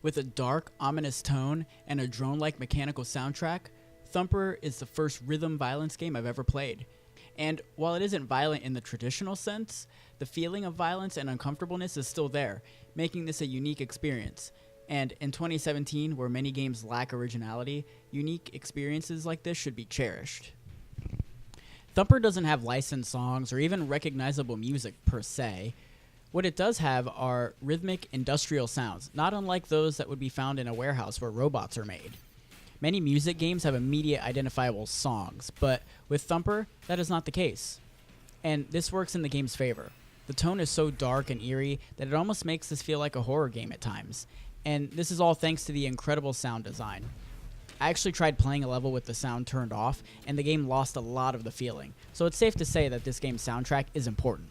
With a dark, ominous tone and a drone-like mechanical soundtrack, Thumper is the first rhythm violence game I've ever played. And while it isn't violent in the traditional sense, the feeling of violence and uncomfortableness is still there, making this a unique experience. And in 2017, where many games lack originality, unique experiences like this should be cherished. Thumper doesn't have licensed songs or even recognizable music per se. What it does have are rhythmic industrial sounds, not unlike those that would be found in a warehouse where robots are made. Many music games have immediate identifiable songs, but with Thumper, that is not the case. And this works in the game's favor. The tone is so dark and eerie that it almost makes this feel like a horror game at times. And this is all thanks to the incredible sound design. I actually tried playing a level with the sound turned off, and the game lost a lot of the feeling, so it's safe to say that this game's soundtrack is important.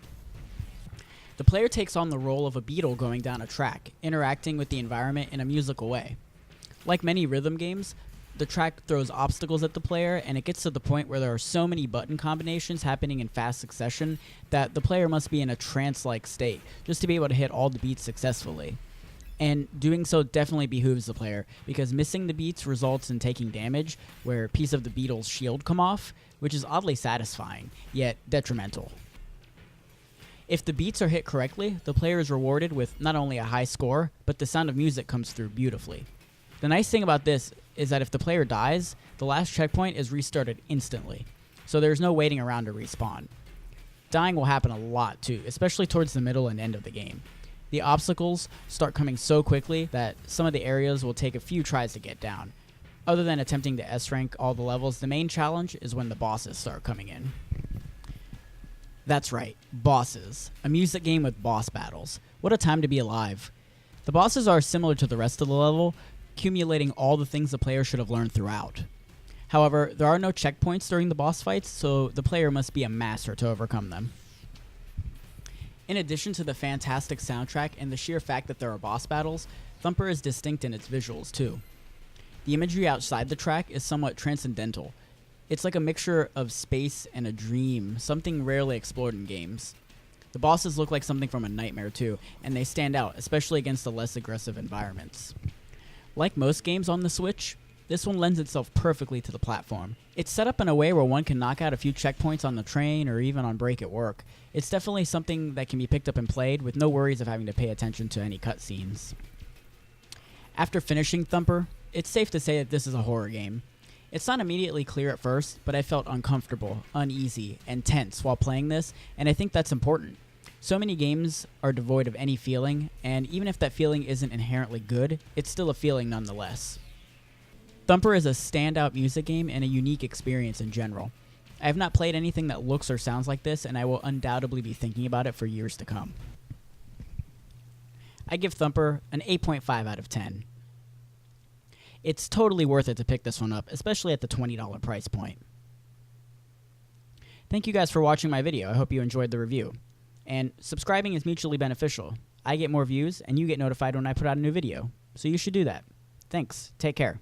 The player takes on the role of a beetle going down a track, interacting with the environment in a musical way. Like many rhythm games, the track throws obstacles at the player, and it gets to the point where there are so many button combinations happening in fast succession that the player must be in a trance-like state just to be able to hit all the beats successfully. And doing so definitely behooves the player, because missing the beats results in taking damage, where a piece of the beetle's shield come off, which is oddly satisfying, yet detrimental. If the beats are hit correctly, the player is rewarded with not only a high score, but the sound of music comes through beautifully. The nice thing about this is that if the player dies, the last checkpoint is restarted instantly, so there's no waiting around to respawn. Dying will happen a lot too, especially towards the middle and end of the game. The obstacles start coming so quickly that some of the areas will take a few tries to get down. Other than attempting to S-rank all the levels, the main challenge is when the bosses start coming in. That's right, bosses. A music game with boss battles. What a time to be alive. The bosses are similar to the rest of the level, accumulating all the things the player should have learned throughout. However, there are no checkpoints during the boss fights, so the player must be a master to overcome them. In addition to the fantastic soundtrack and the sheer fact that there are boss battles, Thumper is distinct in its visuals too. The imagery outside the track is somewhat transcendental. It's like a mixture of space and a dream, something rarely explored in games. The bosses look like something from a nightmare too, and they stand out, especially against the less aggressive environments. Like most games on the Switch, this one lends itself perfectly to the platform. It's set up in a way where one can knock out a few checkpoints on the train or even on break at work. It's definitely something that can be picked up and played with no worries of having to pay attention to any cutscenes. After finishing Thumper, it's safe to say that this is a horror game. It's not immediately clear at first, but I felt uncomfortable, uneasy, and tense while playing this, and I think that's important. So many games are devoid of any feeling, and even if that feeling isn't inherently good, it's still a feeling nonetheless. Thumper is a standout music game and a unique experience in general. I have not played anything that looks or sounds like this, and I will undoubtedly be thinking about it for years to come. I give Thumper an 8.5 out of 10. It's totally worth it to pick this one up, especially at the $20 price point. Thank you guys for watching my video. I hope you enjoyed the review. And subscribing is mutually beneficial. I get more views, and you get notified when I put out a new video. So you should do that. Thanks. Take care.